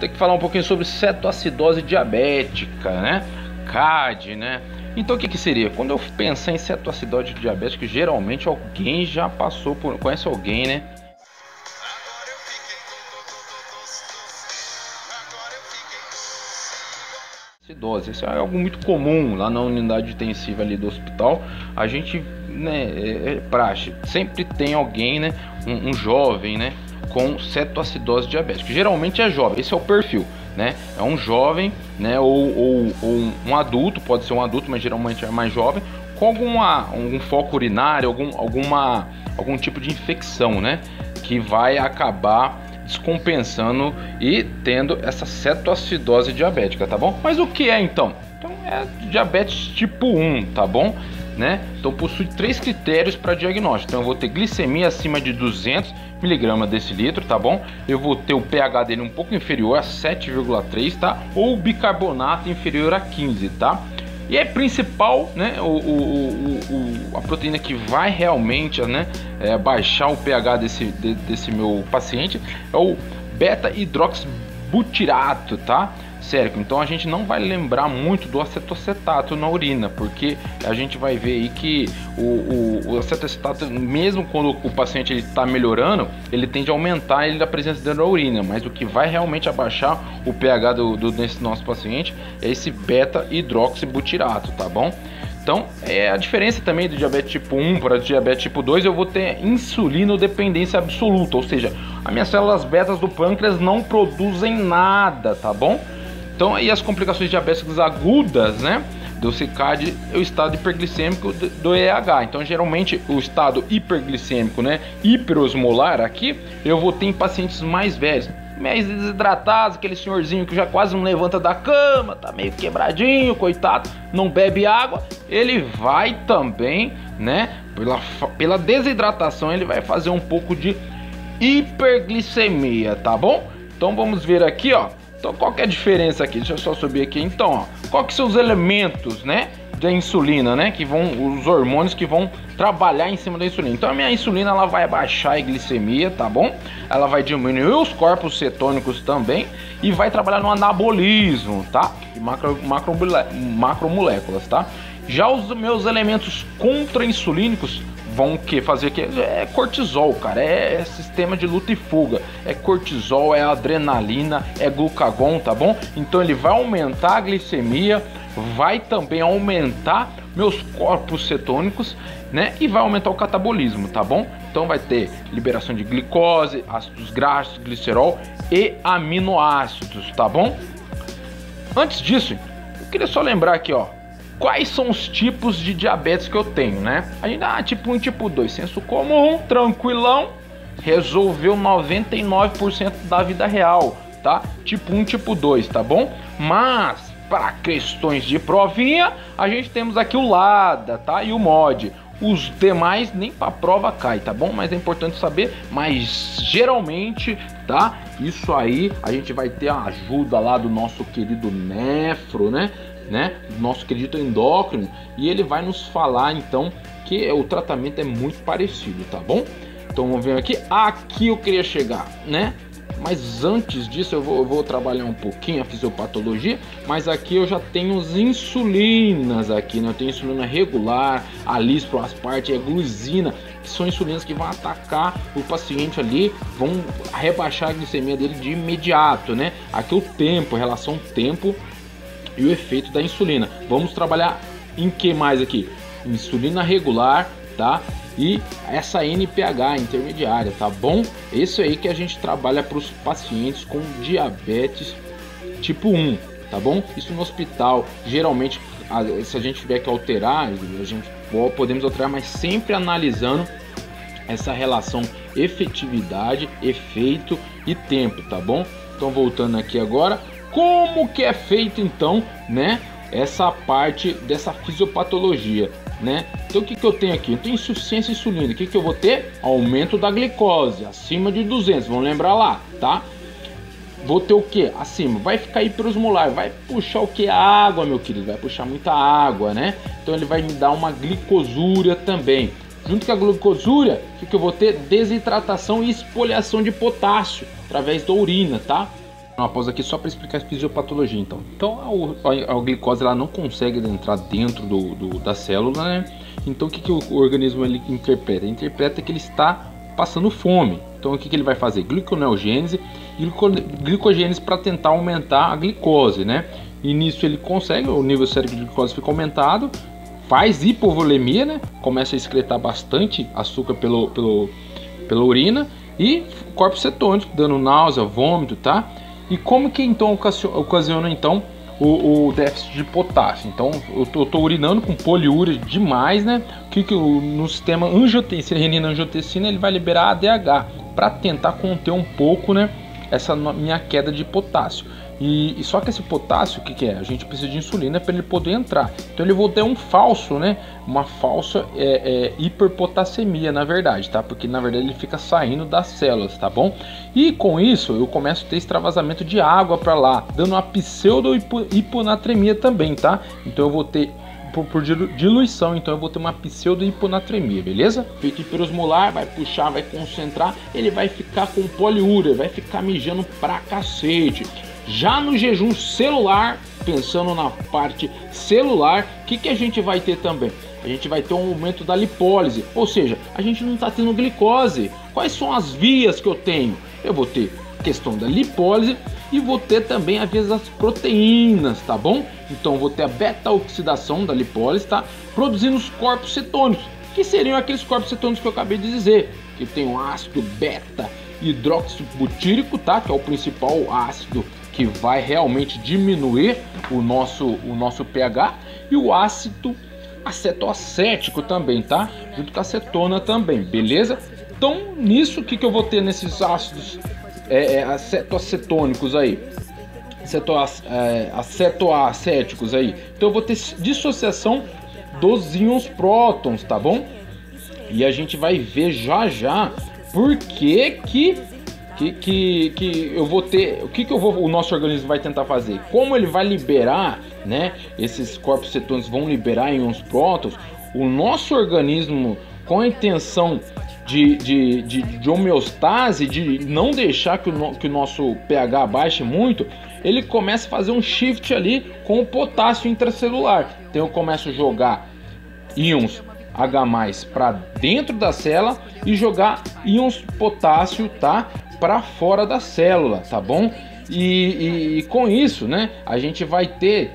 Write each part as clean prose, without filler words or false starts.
ter que falar um pouquinho sobre cetoacidose diabética, né? CAD, né? Então o que seria? Quando eu pensar em cetoacidose diabética, geralmente alguém já passou por... Conhece alguém, né? Acidose, isso é algo muito comum lá na unidade intensiva ali do hospital. A gente, né, é praxe, sempre tem alguém, né, um jovem, né, com cetoacidose diabética. Geralmente é jovem, esse é o perfil, né? É um jovem, né, ou um adulto, pode ser um adulto, mas geralmente é mais jovem, com algum foco urinário, algum tipo de infecção, né, que vai acabar descompensando e tendo essa cetoacidose diabética, tá bom? Mas o que é então? Então é diabetes tipo 1, tá bom? Né? Então possui 3 critérios para diagnóstico. Então eu vou ter glicemia acima de 200 mg decilitro, tá bom? Eu vou ter o pH dele um pouco inferior a 7,3, tá? Ou bicarbonato inferior a 15, tá? E é principal, né, a proteína que vai realmente, né, baixar o pH desse meu paciente é o beta-hidroxibutirato, tá? Certo, então a gente não vai lembrar muito do acetocetato na urina, porque a gente vai ver aí que o acetocetato, mesmo quando o paciente está melhorando, ele tende a aumentar a presença dele na urina, mas o que vai realmente abaixar o pH desse nosso paciente é esse beta-hidroxibutirato, tá bom? Então, a diferença também do diabetes tipo 1 para o diabetes tipo 2, eu vou ter insulinodependência absoluta, ou seja, as minhas células betas do pâncreas não produzem nada, tá bom? Então aí as complicações diabéticas agudas, né, do CKD é o estado hiperglicêmico do EH. Então geralmente o estado hiperglicêmico, né, hiperosmolar aqui, eu vou ter em pacientes mais velhos, mais desidratados, aquele senhorzinho que já quase não levanta da cama, tá meio quebradinho, coitado, não bebe água, ele vai também, né, pela desidratação, ele vai fazer um pouco de hiperglicemia, tá bom? Então vamos ver aqui, ó. Então qual que é a diferença aqui? Deixa eu só subir aqui. Então, ó, qual que são os elementos, né, da insulina, né, que vão, os hormônios que vão trabalhar em cima da insulina. Então a minha insulina, ela vai baixar a glicemia, tá bom? Ela vai diminuir os corpos cetônicos também e vai trabalhar no anabolismo, tá? E macromoléculas, tá? Já os meus elementos contra-insulínicos vão fazer que é cortisol, cara, é sistema de luta e fuga, é cortisol, é adrenalina, é glucagon, tá bom? Então ele vai aumentar a glicemia, vai também aumentar meus corpos cetônicos, né? E vai aumentar o catabolismo, tá bom? Então vai ter liberação de glicose, ácidos graxos, glicerol e aminoácidos, tá bom? Antes disso, eu queria só lembrar aqui, ó, quais são os tipos de diabetes que eu tenho, né? A gente tipo 1 e tipo 2, senso comum, tranquilão, resolveu 99% da vida real, tá? Tipo 1, tipo 2, tá bom? Mas, para questões de provinha, a gente temos aqui o LADA, tá? E o MOD. Os demais nem para prova cai, tá bom? Mas é importante saber, mas geralmente, tá? Isso aí, a gente vai ter a ajuda lá do nosso querido nefro, né? Nosso querido endócrino, e ele vai nos falar então que o tratamento é muito parecido, tá bom? Então vamos ver aqui eu queria chegar, né? Mas antes disso eu vou trabalhar um pouquinho a fisiopatologia, mas aqui eu já tenho as insulinas aqui, né? Eu tenho insulina regular, a lispro-asparte e a glucina, que são insulinas que vão atacar o paciente ali, vão rebaixar a glicemia dele de imediato, né? Aqui o tempo, a relação tempo e o efeito da insulina. Vamos trabalhar em que mais aqui? Insulina regular, tá? E essa NPH intermediária, tá bom? Isso aí que a gente trabalha para os pacientes com diabetes tipo 1, tá bom? Isso no hospital, geralmente, se a gente tiver que alterar, a gente podemos alterar, mas sempre analisando essa relação efetividade, efeito e tempo, tá bom? Então voltando aqui agora, como que é feito então, né, essa parte dessa fisiopatologia, né? Então o que eu tenho aqui? Eu tenho insuficiência insulínica. O que eu vou ter? Aumento da glicose acima de 200, vamos lembrar lá, tá? Vou ter o que? Acima, vai ficar hiperosmolar, vai puxar o que? A água, meu querido, vai puxar muita água, né? Então ele vai me dar uma glicosúria também. Junto com a glicosúria, o que eu vou ter? Desidratação e espoliação de potássio através da urina, tá? uma pausa aqui só para explicar a fisiopatologia, então. Então a glicose ela não consegue entrar dentro da célula, né? Então o que o organismo ele interpreta? Ele interpreta que ele está passando fome. Então o que ele vai fazer? Gliconeogênese e glicogênese para tentar aumentar a glicose, né? E nisso ele consegue, o nível sério de glicose fica aumentado, faz hipovolemia, né? Começa a excretar bastante açúcar pela urina e corpos cetônicos, dando náusea, vômito, tá? E como que então ocasiona então o déficit de potássio? Então eu tô urinando com poliúria demais, né? No sistema renina-angiotensina ele vai liberar ADH para tentar conter um pouco, né, essa minha queda de potássio. E só que esse potássio, o que é? A gente precisa de insulina para ele poder entrar. Então ele vai ter um falso, né? Uma falsa hiperpotassemia, na verdade, tá? Porque na verdade ele fica saindo das células, tá bom? E com isso eu começo a ter extravasamento de água para lá, dando uma pseudo-hiponatremia também, tá? Então eu vou ter por diluição, então eu vou ter uma pseudo-hiponatremia, beleza? Feito hiperosmolar, vai puxar, vai concentrar, ele vai ficar com poliúria, vai ficar mijando pra cacete. Já no jejum celular, pensando na parte celular, o que a gente vai ter também? A gente vai ter um aumento da lipólise, ou seja, a gente não está tendo glicose. Quais são as vias que eu tenho? Eu vou ter questão da lipólise e vou ter também às vezes as proteínas, tá bom? Então vou ter a beta-oxidação da lipólise, tá? Produzindo os corpos cetônicos, que seriam aqueles corpos cetônicos que eu acabei de dizer, que tem o ácido beta-hidroxibutírico, tá? Que é o principal ácido que vai realmente diminuir o nosso pH, e o ácido acetoacético também, tá? Junto com a acetona também, beleza? Então, nisso, o que eu vou ter nesses ácidos acetoacetônicos aí? Acetoacéticos aí. Então, eu vou ter dissociação dos íons prótons, tá bom? E a gente vai ver já por que eu vou ter, o nosso organismo vai tentar fazer, como ele vai liberar, né, esses corpos cetônicos vão liberar íons prótons, o nosso organismo, com a intenção de homeostase, de não deixar que o nosso pH baixe muito, ele começa a fazer um shift ali com o potássio intracelular. Então eu começo a jogar íons H+ para dentro da célula e jogar íons potássio, tá, para fora da célula, tá bom? E com isso, né, a gente vai ter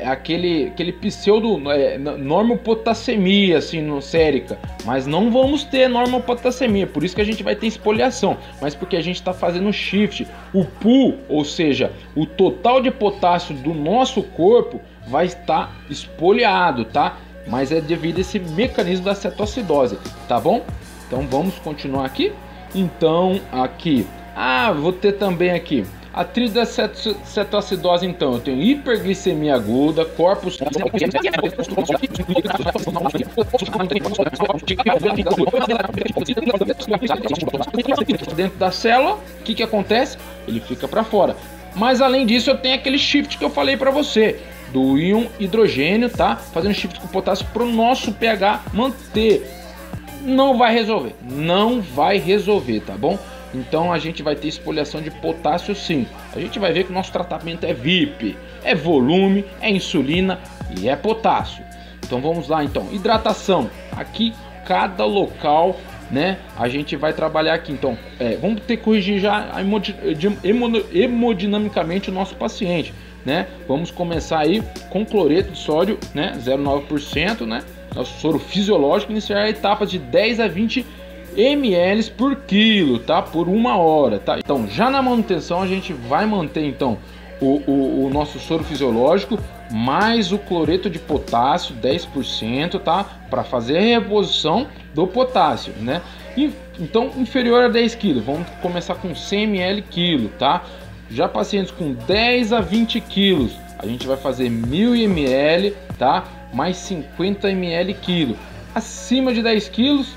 aquele pseudo normopotassemia assim no sérica, mas não vamos ter normopotassemia, por isso que a gente vai ter espoliação, mas porque a gente está fazendo shift, o pool, ou seja, o total de potássio do nosso corpo vai estar espoliado, tá? Mas é devido a esse mecanismo da cetoacidose, tá bom? Então vamos continuar aqui. Então aqui, vou ter também aqui a tríade da cetoacidose. Então eu tenho hiperglicemia aguda, corpos dentro da célula. O que acontece? Ele fica para fora. Mas além disso eu tenho aquele shift que eu falei para você, do íon hidrogênio, tá? Fazendo shift com potássio para o nosso pH manter. Não vai resolver, tá bom? Então a gente vai ter espoliação de potássio sim. A gente vai ver que o nosso tratamento é VIP, é volume, é insulina e é potássio. Então vamos lá então. Hidratação. Aqui cada local, né? A gente vai trabalhar aqui. Então vamos ter que corrigir já hemodinamicamente o nosso paciente, né? Vamos começar aí com cloreto de sódio, né? 0,9%, né? Nosso soro fisiológico, iniciar a etapa de 10 a 20 ml por quilo, tá? Por 1 hora, tá? Então, já na manutenção, a gente vai manter, então, o nosso soro fisiológico mais o cloreto de potássio, 10%, tá? Para fazer a reposição do potássio, né? Então, inferior a 10 kg, vamos começar com 100 ml quilo, tá? Já pacientes com 10 a 20 quilos, a gente vai fazer 1000 ml, tá? Mais 50 ml quilo. Acima de 10 quilos,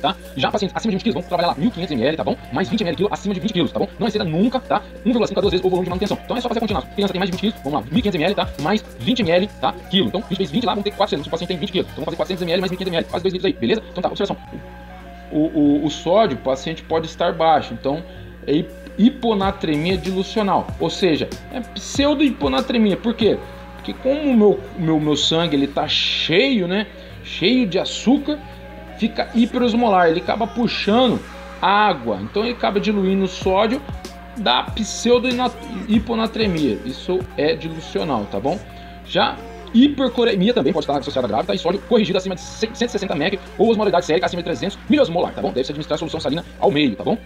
tá? Já pacientes acima de 20 quilos, vamos trabalhar lá 1500 ml, tá bom? Mais 20 ml quilo acima de 20 quilos, tá bom? Não exceda nunca, tá? 1,5 a 2 vezes o volume de manutenção. Então é só fazer continuar. Criança tem mais de 20 quilos, vamos lá, 1500 ml, tá? Mais 20 ml, tá? Quilo. Então a gente fez 20 lá, vamos ter 400. Se o paciente tem 20 quilos, então vamos fazer 400 ml mais 1500 ml, quase 2 litros aí, beleza? Então tá, observação. O sódio, o paciente pode estar baixo, então hiponatremia dilucional, ou seja, é pseudo-hiponatremia. Por quê? Porque como o meu sangue ele tá cheio, né? Cheio de açúcar, fica hiperosmolar, ele acaba puxando água, então ele acaba diluindo o sódio, da pseudo-hiponatremia. Isso é dilucional, tá bom? Já hipercoremia também pode estar associada a grave, tá? E sódio corrigido acima de 160 mEq ou osmolaridade sérica acima de 300 miliosmolar, tá bom? Deve-se administrar solução salina ao meio, tá bom?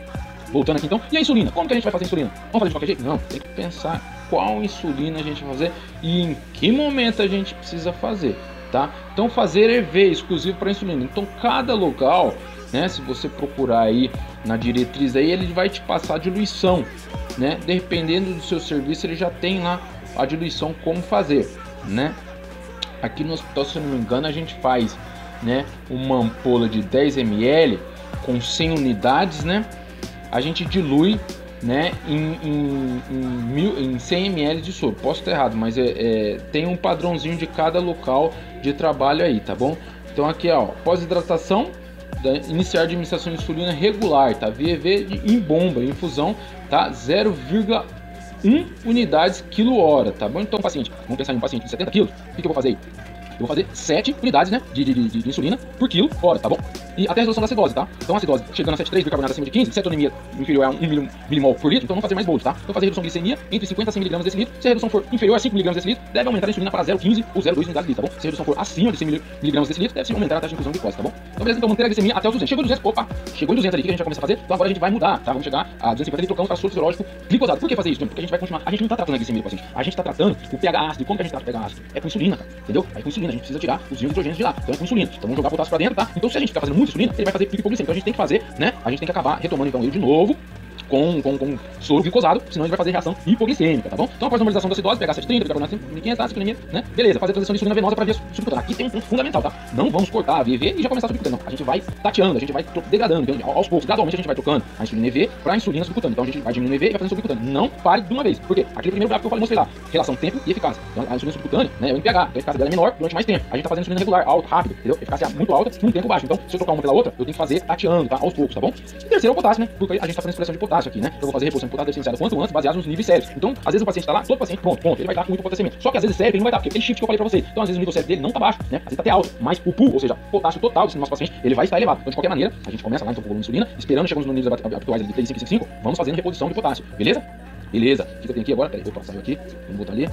Voltando aqui então, e a insulina? Como que a gente vai fazer a insulina? Vamos fazer de qualquer jeito? Não, tem que pensar qual insulina a gente vai fazer e em que momento a gente precisa fazer, tá? Então fazer EV exclusivo para insulina. Então cada local, né, se você procurar aí na diretriz aí, ele vai te passar a diluição, né? Dependendo do seu serviço, ele já tem lá a diluição como fazer, né? Aqui no hospital, se eu não me engano, a gente faz, né, uma ampola de 10 ml com 100 unidades, né? A gente dilui, né, em 100 ml de soro. Posso estar errado, mas tem um padrãozinho de cada local de trabalho aí, tá bom? Então aqui, ó, pós-hidratação, iniciar a administração de insulina regular, tá? VEV em bomba, infusão, tá? 0,1 unidades quilo-hora, tá bom? Então, paciente, vamos pensar em um paciente de 70 quilos, o que eu vou fazer aí? Eu vou fazer 7 unidades, né, de insulina por quilo hora, tá bom? E até a resolução da acidose, tá? Então a acidose chegando a 7,3, bicarbonato acima de 15, cetonemia inferior a 1 milimol por litro, então não fazer mais bolus, tá? Então fazer redução de glicemia entre 50 a 100 mg desse litro. Se a redução for inferior a 5 mg desse litro, deve aumentar a insulina para 0,15 ou 0,2 unidades de litro, tá bom? Se a redução for acima de 100 mg desse litro, deve-se aumentar a taxa de infusão de glicose, tá bom? Então beleza, então manter a glicemia até os 200. Chegou 200, opa, chegou em 200 ali, que a gente vai começar a fazer, então agora a gente vai mudar, tá? Vamos chegar a 250 e trocamos para soro fisiológico glicosado. Por que fazer isso? Porque a gente vai continuar, a gente não tá tratando a glicemia do paciente, a gente tá tratando o pH ácido. E como que a gente trata o pH ácido? É com insulina, cara, entendeu? Aí com insulina, a gente precisa tirar os íons hidrogênios de lá, então é com insulina. Então vamos jogar potássio pra dentro, tá? Então se a gente ficar fazendo muita insulina, ele vai fazer pico hipoglicemia. Então a gente tem que fazer, né? A gente tem que acabar retomando então ele de novo com soro glicosado, senão ele vai fazer reação hipoglicêmica, tá bom? Então após a normalização da acidose, pH 730, bicarbonato 1500, tá? Ciclonemia, né? Beleza, fazer a transição de insulina venosa para via subcutânea. Aqui tem um ponto fundamental, tá? Não vamos cortar a VV e já começar a subcutânea, não. A gente vai tateando, a gente vai degradando, então, aos poucos, gradualmente a gente vai trocando a insulina EV para a insulina subcutânea. Então a gente vai diminuindo EV e vai fazendo subcutânea. Não pare de uma vez. Por quê? Aquele primeiro gráfico que eu falei, mostrei lá, relação tempo e eficácia. Então a insulina subcutânea, né, é o MPH, então a eficácia dela é menor durante mais tempo. A gente tá fazendo insulina regular, alta, rápido, entendeu? Eficácia muito alta num tempo baixo. Então, se eu trocar uma pela outra, eu tenho que fazer tateando, tá? Aos poucos, tá bom? E terceiro é o potássio, né? Porque a gente tá fazendo expressão de potássio aqui, né? Então eu vou fazer reposição de potássio deve ser iniciada quanto antes, baseado nos níveis sérios. Então, às vezes o paciente tá lá, todo paciente, pronto, ele vai estar com hipopotassemia. Só que às vezes sério ele não vai estar, porque aquele shift que eu falei pra você. Então, às vezes o nível sério dele não tá baixo, né? Às vezes tá até alto, mas o PU, ou seja, potássio total desse nosso paciente, ele vai estar elevado. Então, de qualquer maneira, a gente começa lá então com o volume de insulina, esperando chegamos nos níveis habituais de 3,555, vamos fazendo reposição de potássio, beleza? Beleza. O que eu tenho aqui agora? Peraí, opa, saiu aqui. Vamos voltar ali.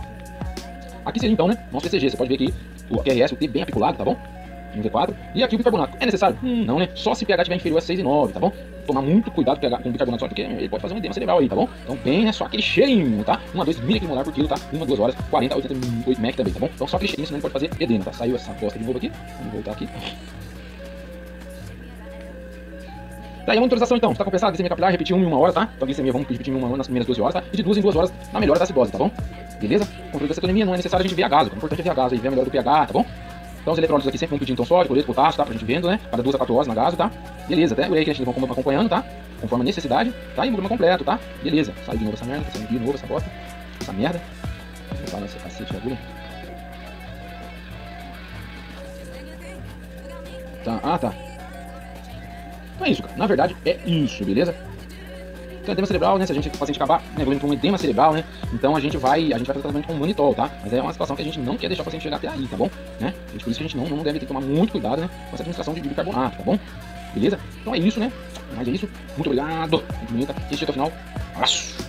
Aqui seria então, né? Nosso PCG. Você pode ver aqui o QRS, o T bem apiculado, tá bom? Um V4. E aqui o bicarbonato. É necessário? Não, né? Só se o pH estiver inferior a 6,9, tá bom? Tomar muito cuidado com o bicarbonato sólido, porque ele pode fazer um edema cerebral aí, tá bom? Então, bem, né? Só aquele cheirinho, tá? 1 a 2 milimolar por quilo, tá? 1 a 2 horas, 40 a 88 mEq também, tá bom? Então, só aquele cheirinho, senão ele pode fazer edema, tá? Saiu essa bosta de novo aqui. Vamos voltar aqui. Daí a monitorização então, está compensado, glicemia capilar, repetir 1 em 1 hora, tá? Então a glicemia vamos repetir em 1 hora nas primeiras 12 horas, tá? E de 2 em 2 horas na melhora da acidose, tá bom? Beleza? Controle da cetonemia, não é necessário a gente ver a gaso, o importante é ver a gaso, aí ver a melhora do pH, tá bom? Então os eletrólitos aqui sempre vão pedir então sódio, cloreto, potássio, tá? Pra gente vendo, né? Cada 2 a 4 horas na gaso, tá? Beleza, até o whey que a gente vão acompanhando, tá? Conforme a necessidade, tá? E o volume completo, tá? Beleza, saiu de novo essa merda, saiu de novo essa bosta, essa merda. Vou botar nessa cacete de agulha. Tá, tá. Então é isso, cara. Na verdade, é isso, beleza? Então, edema cerebral, né? Se a gente, o paciente acabar evoluindo para um edema cerebral, né? Então a gente vai fazer tratamento com manitol, tá? Mas é uma situação que a gente não quer deixar o paciente chegar até aí, tá bom? Né? Por isso que a gente não deve ter que tomar muito cuidado, né? Com essa administração de bicarbonato, tá bom? Beleza? Então é isso, né? Mas é isso. Muito obrigado. Muito bonita. Esse é o final. Abraço.